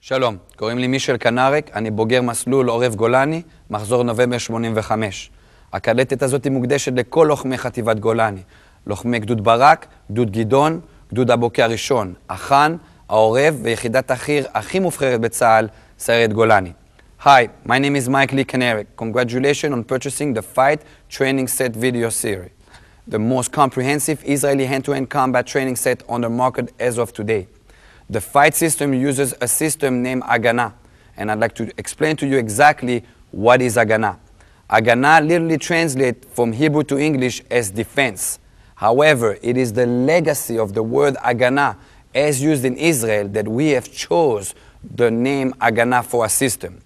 שלום, קוראים לי מישל קנרק, אני בוגר מסלול עורב גולני, מחזור נובמבר 85. הקדטת הזאת מוקדשת לכל לוחמי חטיבת גולני. לוחמי גדוד ברק, גדוד גדעון, גדוד הבוקר הראשון, החאן, העורב ויחידת החי"ר הכי מובחרת בצה"ל, סיירת גולני. Hi, my name is Mike Lee Kanarik. Congratulations on purchasing the Fight Training Set video series, the most comprehensive Israeli hand-to-hand combat training set on the market as of today. The fight system uses a system named Agana, and I'd like to explain to you exactly what is Agana. Agana literally translates from Hebrew to English as defense. However, it is the legacy of the word Agana as used in Israel that we have chose the name Agana for our system.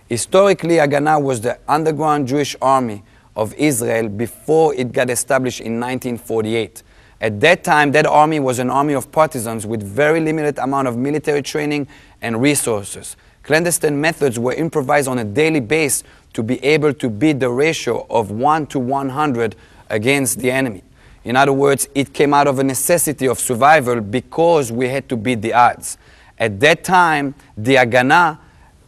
Historically, Agana was the underground Jewish army of Israel before it got established in 1948. At that time, that army was an army of partisans with very limited amount of military training and resources. Clandestine methods were improvised on a daily basis to be able to beat the ratio of 1 to 100 against the enemy. In other words, it came out of a necessity of survival because we had to beat the odds. At that time, the Agana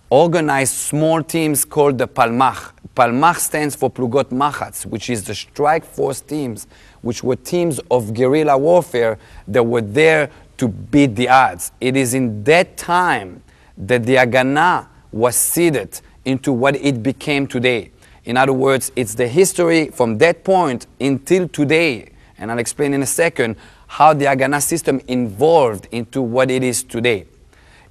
organized small teams called the Palmach. Palmach stands for Plugot Machatz, which is the strike force teams, which were teams of guerrilla warfare that were there to beat the odds. It is in that time that the Agana was seeded into what it became today. In other words, it's the history from that point until today, and I'll explain in a second how the Agana system evolved into what it is today.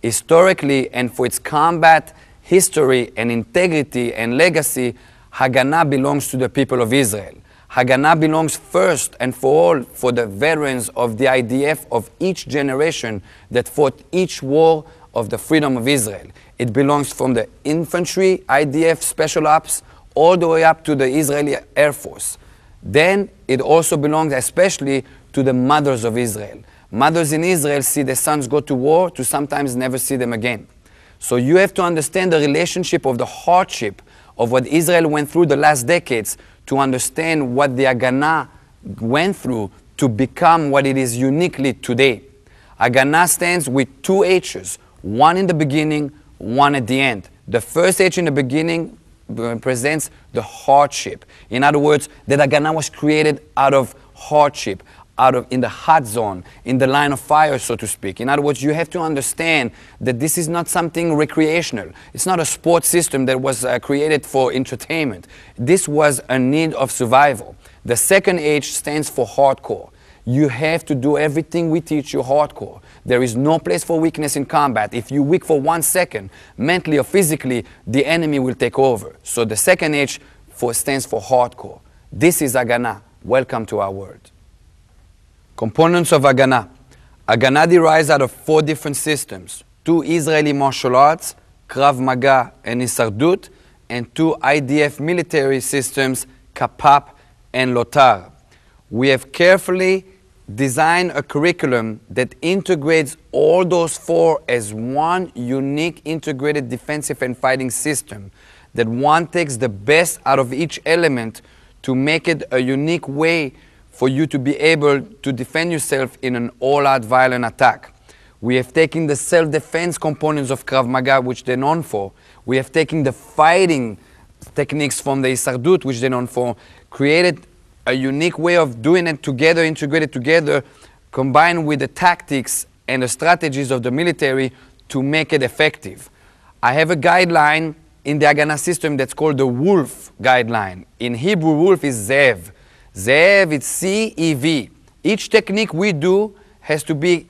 Historically, and for its combat history and integrity and legacy, Hagana belongs to the people of Israel. Hagana belongs first and for all for the veterans of the IDF of each generation that fought each war of the freedom of Israel. It belongs from the infantry, IDF, special ops, all the way up to the Israeli Air Force. Then it also belongs especially to the mothers of Israel. Mothers in Israel see their sons go to war to sometimes never see them again. So you have to understand the relationship of the hardship of what Israel went through the last decades to understand what the Agana went through to become what it is uniquely today. Agana stands with two H's, one in the beginning, one at the end. The first H in the beginning represents the hardship. In other words, that Agana was created out of hardship, in the hot zone, in the line of fire, so to speak. In other words, you have to understand that this is not something recreational. It's not a sports system that was created for entertainment. This was a need of survival. The second H stands for hardcore. You have to do everything we teach you hardcore. There is no place for weakness in combat. If you're weak for 1 second, mentally or physically, the enemy will take over. So the second H stands for hardcore. This is Agana. Welcome to our world. Components of Agana. Agana derives out of 4 different systems. 2 Israeli martial arts, Krav Maga and Hissardut, and 2 IDF military systems, Kapap and Lotar. We have carefully designed a curriculum that integrates all those 4 as one unique integrated defensive and fighting system, that one takes the best out of each element to make it a unique way for you to be able to defend yourself in an all-out violent attack. We have taken the self-defense components of Krav Maga, which they're known for. We have taken the fighting techniques from the Hissardut, which they're known for, created a unique way of doing it together, integrated together, combined with the tactics and the strategies of the military to make it effective. I have a guideline in the Agana system that's called the Wolf guideline. In Hebrew, Wolf is Zev. Zev, it's C-E-V. Each technique we do has to be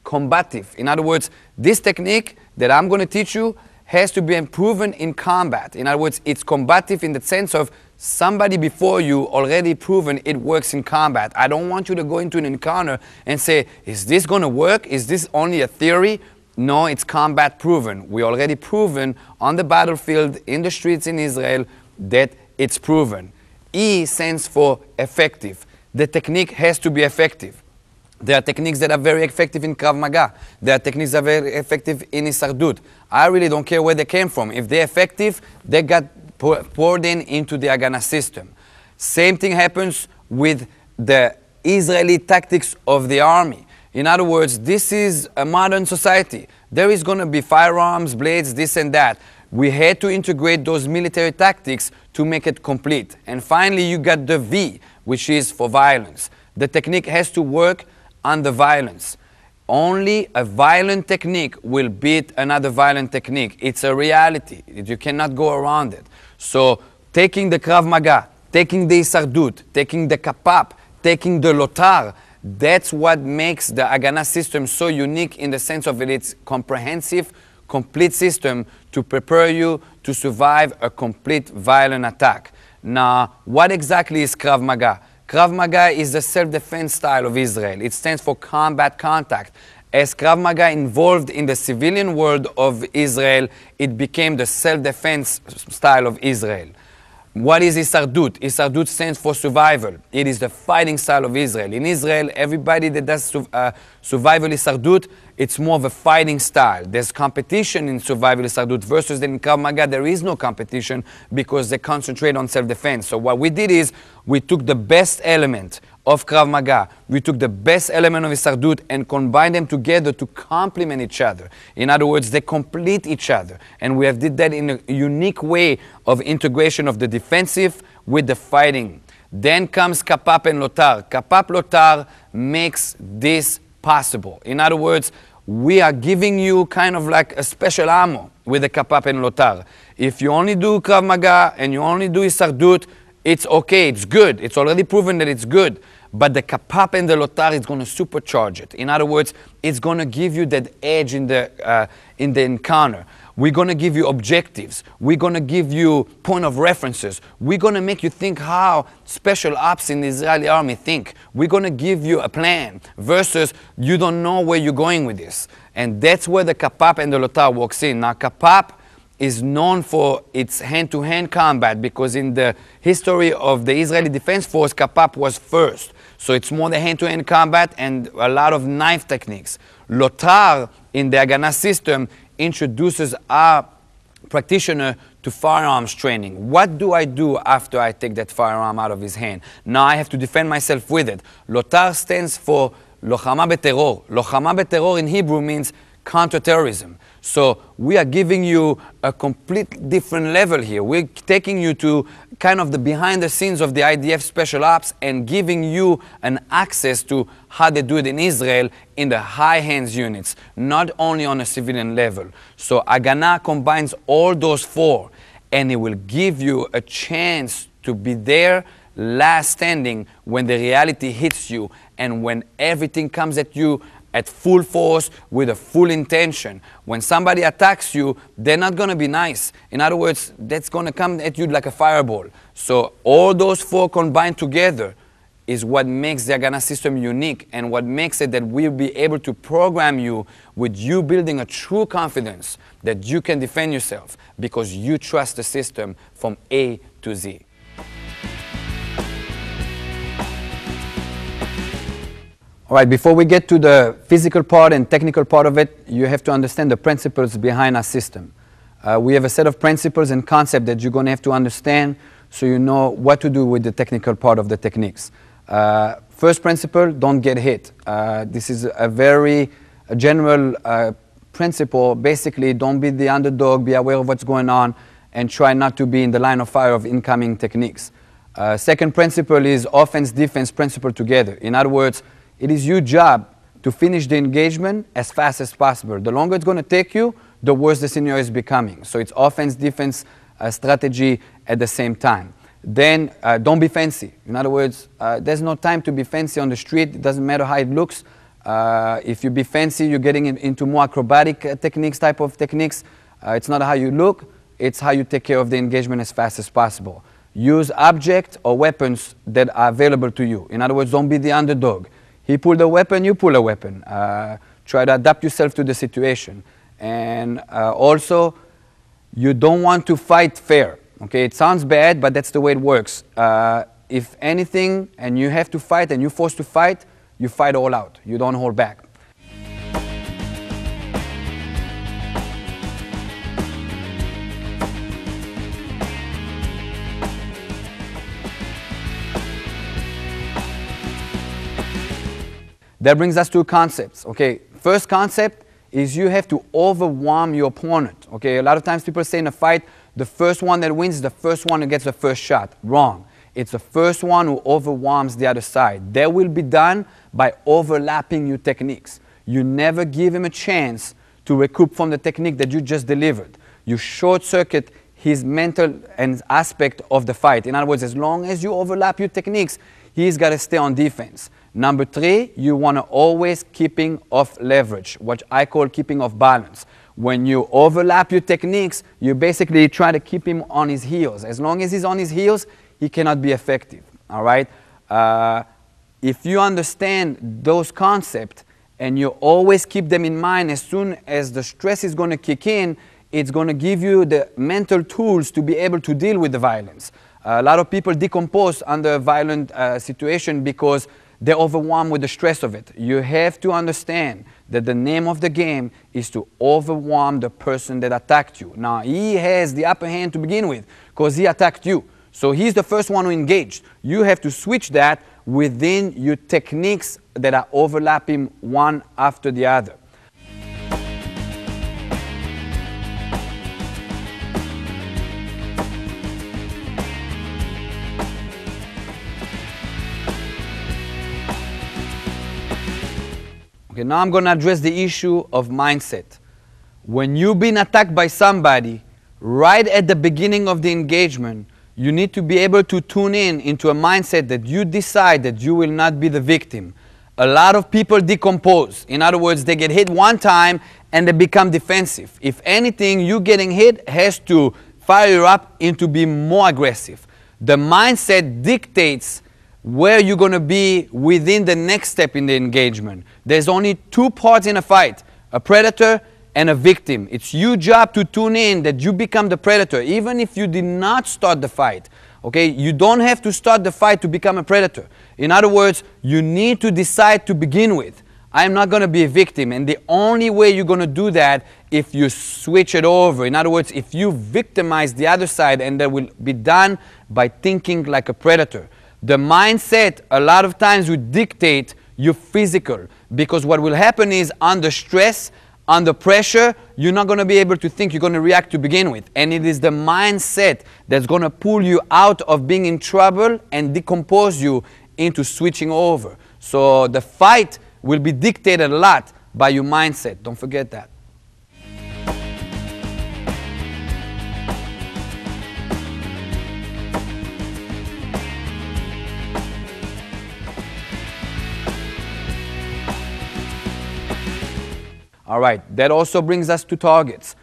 combative. In other words, this technique that I'm going to teach you has to be proven in combat. In other words, it's combative in the sense of somebody before you already proven it works in combat. I don't want you to go into an encounter and say, is this going to work? Is this only a theory? No, it's combat proven. We already proven on the battlefield, in the streets in Israel, that it's proven. E stands for effective. The technique has to be effective. There are techniques that are very effective in Krav Maga. There are techniques that are very effective in Isardut. I really don't care where they came from. If they're effective, they got poured into the Agana system. Same thing happens with the Israeli tactics of the army. In other words, this is a modern society. There is going to be firearms, blades, this and that. We had to integrate those military tactics to make it complete. And finally, you got the V, which is for violence. The technique has to work on the violence. Only a violent technique will beat another violent technique. It's a reality. You cannot go around it. So taking the Krav Maga, taking the Isardut, taking the Kapap, taking the Lotar, that's what makes the Agana system so unique in the sense of its comprehensive, complete system to prepare you to survive a complete violent attack. Now, what exactly is Krav Maga? Krav Maga is the self-defense style of Israel. It stands for combat contact. As Krav Maga evolved in the civilian world of Israel, it became the self-defense style of Israel. What is Isardut? Isardut stands for survival. It is the fighting style of Israel. In Israel, everybody that does survival Isardut, it's more of a fighting style. There's competition in survival Isardut versus in Krav Maga, there is no competition because they concentrate on self-defense. So what we did is we took the best element of Krav Maga, we took the best element of Isardut and combined them together to complement each other. In other words, they complete each other. And we have did that in a unique way of integration of the defensive with the fighting. Then comes Kapap and Lotar. Kapap Lotar makes this possible. In other words, we are giving you kind of like a special ammo with the Kapap and Lotar. If you only do Krav Maga and you only do Isardut, it's okay, it's good. It's already proven that it's good. But the Kapap and the Lotar is going to supercharge it. In other words, it's going to give you that edge in the encounter. We're going to give you objectives. We're going to give you point of references. We're going to make you think how special ops in the Israeli army think. We're going to give you a plan versus you don't know where you're going with this. And that's where the Kapap and the Lotar walks in. Now, Kapap is known for its hand-to-hand combat because in the history of the Israeli Defense Force, Kapap was first. So it's more the hand-to-hand combat and a lot of knife techniques. Lotar in the Agana system introduces our practitioner to firearms training. What do I do after I take that firearm out of his hand? Now I have to defend myself with it. Lotar stands for Lohama beterror. Lohama beterror in Hebrew means counterterrorism. So we are giving you a complete different level here. We're taking you to kind of the behind the scenes of the IDF special ops and giving you an access to how they do it in Israel in the high hands units, not only on a civilian level. So Agana combines all those four and it will give you a chance to be there last standing when the reality hits you and when everything comes at you at full force with a full intention. When somebody attacks you, they're not going to be nice. In other words, that's going to come at you like a fireball. So all those four combined together is what makes the Agana system unique and what makes it that we'll be able to program you with you building a true confidence that you can defend yourself because you trust the system from A to Z. All right, before we get to the physical part and technical part of it, you have to understand the principles behind our system. We have a set of principles and concepts that you're going to have to understand so you know what to do with the technical part of the techniques. First principle, don't get hit. This is a very general principle. Basically, don't be the underdog, be aware of what's going on, and try not to be in the line of fire of incoming techniques. Second principle is offense-defense principle together. In other words, it is your job to finish the engagement as fast as possible. The longer it's going to take you, the worse the scenario is becoming. So it's offense-defense strategy at the same time. Then don't be fancy. In other words, there's no time to be fancy on the street. It doesn't matter how it looks. If you be fancy, you're getting into more acrobatic techniques, type of techniques. It's not how you look, it's how you take care of the engagement as fast as possible. Use objects or weapons that are available to you. In other words, don't be the underdog. He pulled a weapon, you pull a weapon. Try to adapt yourself to the situation. And also, you don't want to fight fair. Okay, it sounds bad, but that's the way it works. If anything, and you have to fight and you're forced to fight, you fight all out. You don't hold back. That brings us to concepts. Okay, first concept is you have to overwhelm your opponent. Okay, a lot of times people say in a fight, the first one that wins is the first one who gets the first shot. Wrong. It's the first one who overwhelms the other side. That will be done by overlapping your techniques. You never give him a chance to recoup from the technique that you just delivered. You short circuit his mental and aspect of the fight. In other words, as long as you overlap your techniques, he's got to stay on defense. Number 3, you want to always keeping off leverage, what I call keeping off balance. When you overlap your techniques, you basically try to keep him on his heels. As long as he's on his heels, he cannot be effective, all right? If you understand those concepts and you always keep them in mind, as soon as the stress is going to kick in, it's going to give you the mental tools to be able to deal with the violence. A lot of people decompose under a violent situation because they're overwhelmed with the stress of it. You have to understand that the name of the game is to overwhelm the person that attacked you. Now, he has the upper hand to begin with because he attacked you. So he's the first one who engaged. You have to switch that within your techniques that are overlapping one after the other. Okay, now I'm going to address the issue of mindset. When you've been attacked by somebody, right at the beginning of the engagement, you need to be able to tune in into a mindset that you decide that you will not be the victim. A lot of people decompose. In other words, they get hit one time and they become defensive. If anything, you getting hit has to fire you up into being more aggressive. The mindset dictates where you're going to be within the next step in the engagement. There's only 2 parts in a fight, a predator and a victim. It's your job to tune in that you become the predator, even if you did not start the fight. Okay? You don't have to start the fight to become a predator. In other words, you need to decide to begin with, I'm not going to be a victim, and the only way you're going to do that if you switch it over. In other words, if you victimize the other side, and that will be done by thinking like a predator. The mindset a lot of times will dictate your physical, because what will happen is under stress, under pressure, you're not going to be able to think, you're going to react to begin with. And it is the mindset that's going to pull you out of being in trouble and decompose you into switching over. So the fight will be dictated a lot by your mindset. Don't forget that. All right, that also brings us to targets.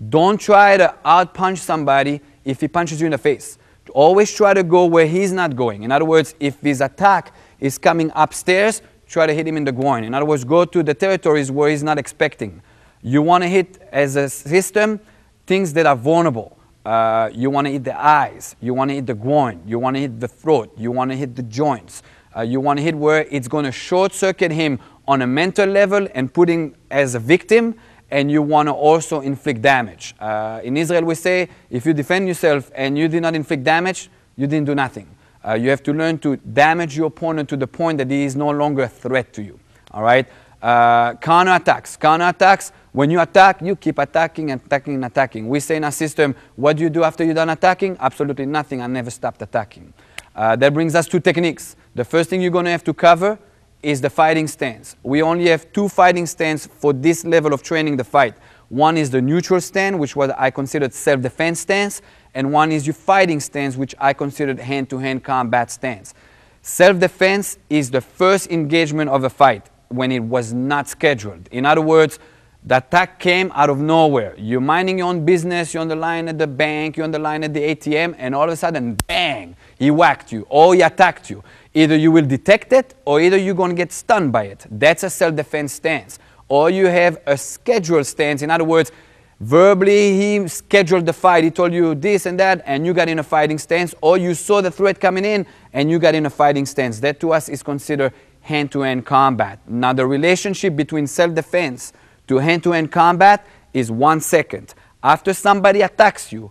Don't try to out-punch somebody if he punches you in the face. Always try to go where he's not going. In other words, if his attack is coming upstairs, try to hit him in the groin. In other words, go to the territories where he's not expecting. You want to hit, as a system, things that are vulnerable. You want to hit the eyes. You want to hit the groin. You want to hit the throat. You want to hit the joints. You want to hit where it's going to short-circuit him on a mental level and put him as a victim, and you want to also inflict damage. In Israel we say, if you defend yourself and you did not inflict damage, you didn't do nothing. You have to learn to damage your opponent to the point that he is no longer a threat to you. All right? Counterattacks. Counterattacks, when you attack, you keep attacking and attacking and attacking. We say in our system, what do you do after you're done attacking? Absolutely nothing. I never stopped attacking. That brings us to techniques. The first thing you're going to have to cover is the fighting stance. We only have 2 fighting stances for this level of training the fight. One is the neutral stance, which was I considered self-defense stance, and one is your fighting stance, which I considered hand-to-hand combat stance. Self-defense is the first engagement of a fight when it was not scheduled. In other words, The attack came out of nowhere. You're minding your own business, you're on the line at the bank, you're on the line at the ATM, and all of a sudden, bang, he whacked you or he attacked you. Either you will detect it or either you're going to get stunned by it. That's a self-defense stance. Or you have a scheduled stance. In other words, verbally he scheduled the fight. He told you this and that, and you got in a fighting stance. Or you saw the threat coming in and you got in a fighting stance. That to us is considered hand-to-hand combat. Now the relationship between self-defense to hand-to-hand combat is 1 second. After somebody attacks you,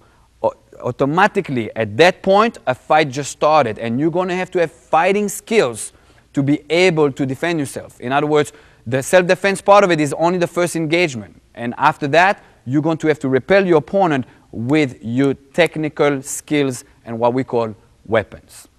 automatically at that point a fight just started, and you're going to have fighting skills to be able to defend yourself. In other words, the self-defense part of it is only the first engagement, and after that you're going to have to repel your opponent with your technical skills and what we call weapons.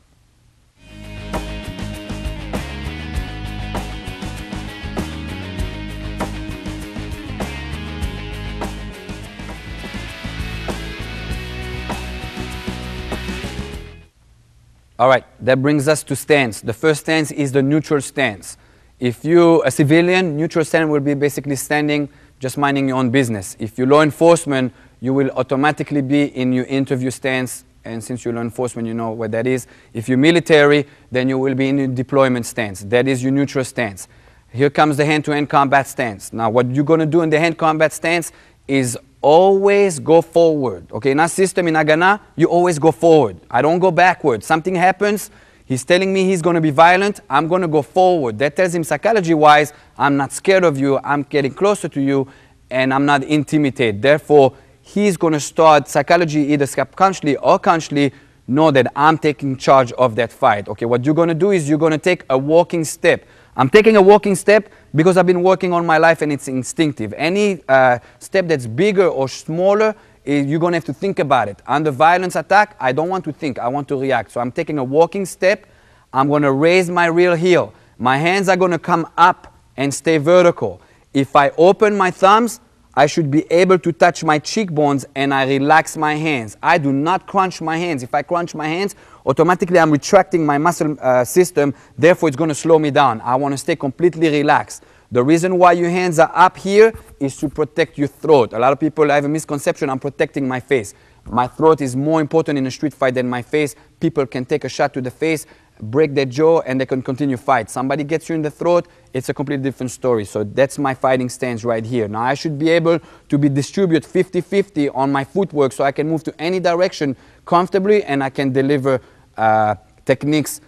All right, that brings us to stance. The first stance is the neutral stance. If you're a civilian, neutral stance will be basically standing, just minding your own business. If you're law enforcement, you will automatically be in your interview stance, and since you're law enforcement, you know what that is. If you're military, then you will be in your deployment stance. That is your neutral stance. Here comes the hand-to-hand combat stance. Now, what you're going to do in the hand combat stance is always go forward. Okay, in our system, in Agana, you always go forward. I don't go backward. Something happens, he's telling me he's going to be violent, I'm going to go forward. That tells him psychology-wise, I'm not scared of you, I'm getting closer to you, and I'm not intimidated. Therefore, he's going to start psychology, either subconsciously or consciously, know that I'm taking charge of that fight. Okay, what you're going to do is you're going to take a walking step. I'm taking a walking step because I've been working on my life and it's instinctive. Any step that's bigger or smaller, you're going to have to think about it. Under violence attack, I don't want to think, I want to react. So I'm taking a walking step. I'm going to raise my rear heel. My hands are going to come up and stay vertical. If I open my thumbs, I should be able to touch my cheekbones and I relax my hands. I do not crunch my hands. If I crunch my hands, automatically I'm retracting my muscle system, therefore it's going to slow me down. I want to stay completely relaxed. The reason why your hands are up here is to protect your throat. A lot of people have a misconception, I'm protecting my face. My throat is more important in a street fight than my face. People can take a shot to the face, break their jaw, and they can continue fight. Somebody gets you in the throat, it's a completely different story. So that's my fighting stance right here. Now I should be able to be distribute 50-50 on my footwork so I can move to any direction comfortably and I can deliver techniques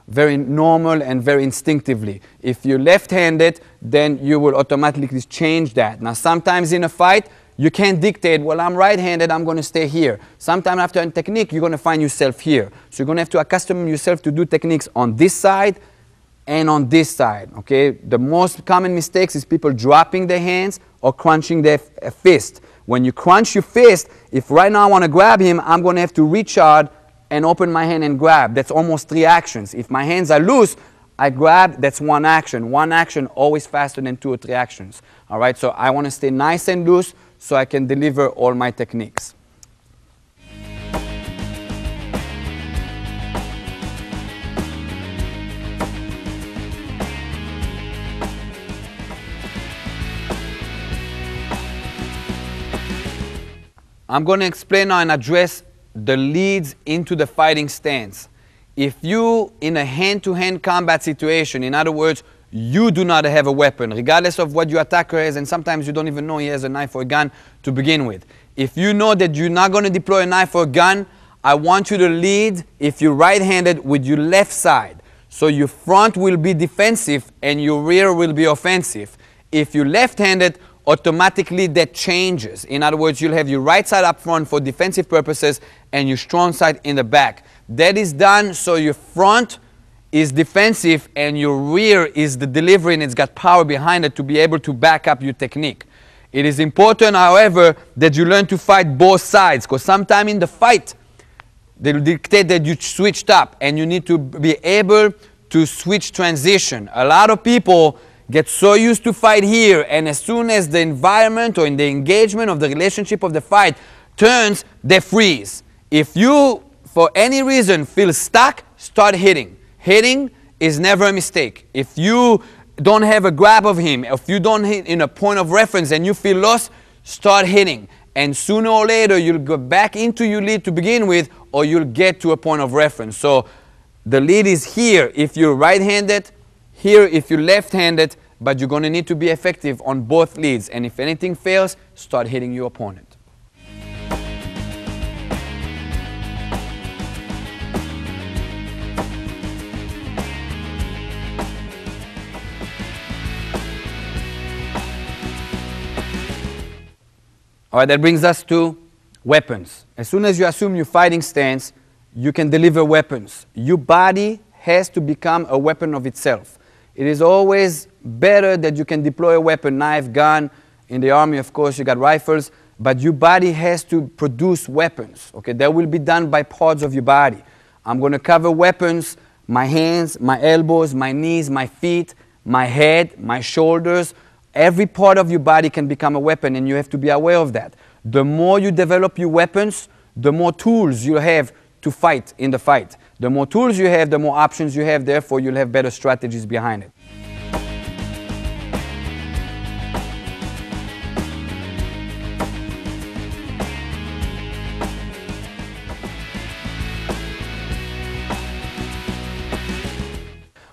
very normal and very instinctively. If you're left-handed, then you will automatically change that. Now sometimes in a fight, you can't dictate, well, I'm right-handed, I'm going to stay here. Sometime after a technique, you're going to find yourself here. So you're going to have to accustom yourself to do techniques on this side and on this side, okay? The most common mistakes is people dropping their hands or crunching their fist. When you crunch your fist, if right now I want to grab him, I'm going to have to reach out and open my hand and grab. That's almost 3 actions. If my hands are loose, I grab, that's 1 action. 1 action always faster than 2 or 3 actions. All right, so I want to stay nice and loose so I can deliver all my techniques. I'm going to explain now and address the leads into the fighting stance. If you in a hand-to-hand combat situation, in other words, you do not have a weapon, regardless of what your attacker has, and sometimes you don't even know he has a knife or a gun to begin with. If you know that you're not going to deploy a knife or a gun, I want you to lead, if you're right-handed, with your left side. So your front will be defensive and your rear will be offensive. If you're left-handed, automatically that changes. In other words, you'll have your right side up front for defensive purposes and your strong side in the back. That is done so your front is defensive and your rear is the delivery and it's got power behind it to be able to back up your technique. It is important, however, that you learn to fight both sides, because sometime in the fight they'll dictate that you switched up and you need to be able to switch transition. A lot of people get so used to fight here, and as soon as the environment or in the engagement of the relationship of the fight turns, they freeze. If you, for any reason, feel stuck, start hitting. Hitting is never a mistake. If you don't have a grab of him, if you don't hit in a point of reference and you feel lost, start hitting. And sooner or later, you'll go back into your lead to begin with, or you'll get to a point of reference. So the lead is here if you're right-handed, here if you're left-handed, but you're going to need to be effective on both leads. And if anything fails, start hitting your opponent. All right, that brings us to weapons. As soon as you assume your fighting stance, you can deliver weapons. Your body has to become a weapon of itself. It is always better that you can deploy a weapon, knife, gun. In the army, of course, you got rifles, but your body has to produce weapons. Okay, that will be done by parts of your body. I'm going to cover weapons, my hands, my elbows, my knees, my feet, my head, my shoulders. Every part of your body can become a weapon, and you have to be aware of that. The more you develop your weapons, the more tools you have to fight in the fight. The more tools you have, the more options you have, therefore you'll have better strategies behind it.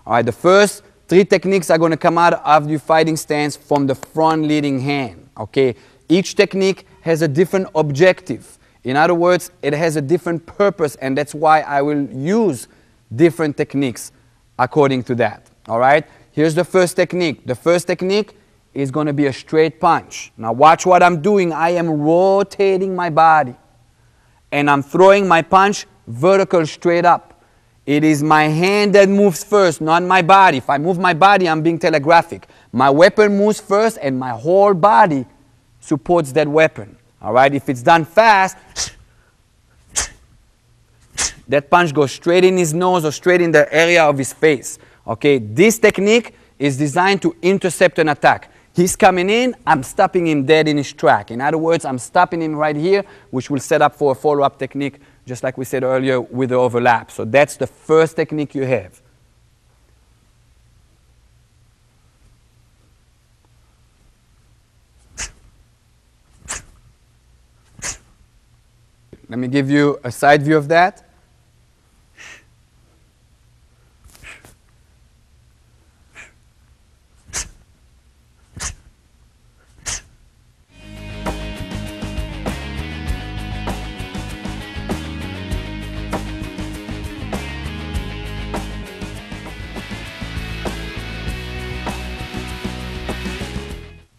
All right, the first 3 techniques are going to come out of your fighting stance from the front leading hand, okay? Each technique has a different objective. In other words, it has a different purpose, and that's why I will use different techniques according to that, all right? Here's the first technique. The first technique is going to be a straight punch. Now watch what I'm doing. I am rotating my body, and I'm throwing my punch vertical straight up. It is my hand that moves first, not my body. If I move my body, I'm being telegraphic. My weapon moves first, and my whole body supports that weapon. All right? If it's done fast, that punch goes straight in his nose or straight in the area of his face. Okay? This technique is designed to intercept an attack. He's coming in, I'm stopping him dead in his track. In other words, I'm stopping him right here, which will set up for a follow-up technique, just like we said earlier, with the overlap. So that's the first technique you have. Let me give you a side view of that.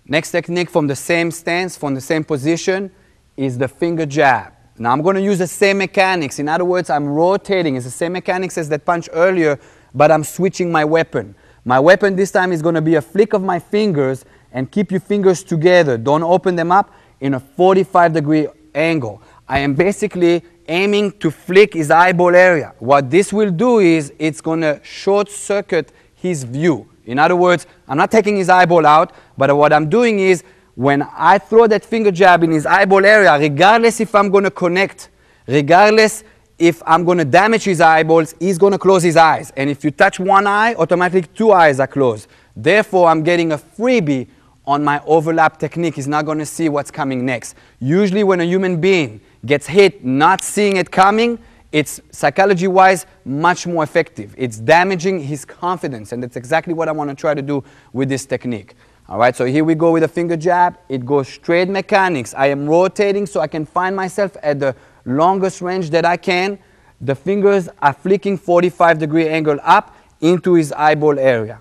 Next technique from the same stance, from the same position, is the finger jab. Now I'm going to use the same mechanics. In other words, I'm rotating. It's the same mechanics as that punch earlier, but I'm switching my weapon. My weapon this time is going to be a flick of my fingers, and keep your fingers together. Don't open them up in a 45-degree angle. I am basically aiming to flick his eyeball area. What this will do is it's going to short-circuit his view. In other words, I'm not taking his eyeball out, but what I'm doing is when I throw that finger jab in his eyeball area, regardless if I'm going to connect, regardless if I'm going to damage his eyeballs, he's going to close his eyes. And if you touch one eye, automatically 2 eyes are closed. Therefore, I'm getting a freebie on my overlap technique. He's not going to see what's coming next. Usually when a human being gets hit not seeing it coming, it's psychology-wise much more effective. It's damaging his confidence, and that's exactly what I want to try to do with this technique. All right, so here we go with a finger jab. It goes straight mechanics. I am rotating so I can find myself at the longest range that I can. The fingers are flicking 45-degree angle up into his eyeball area.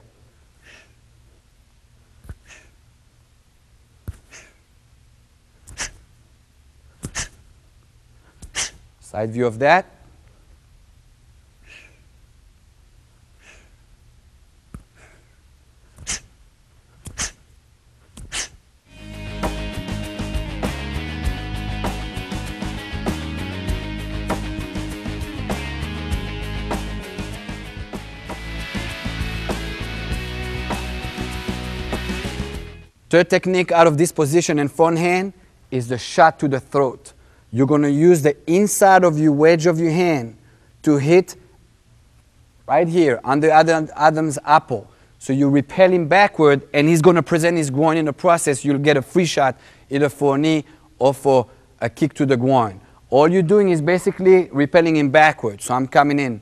Side view of that. Third technique out of this position and front hand is the shot to the throat. You're going to use the inside of your wedge of your hand to hit right here under Adam's apple. So you repel him backward, and he's going to present his groin in the process. You'll get a free shot either for a knee or for a kick to the groin. All you're doing is basically repelling him backward. So I'm coming in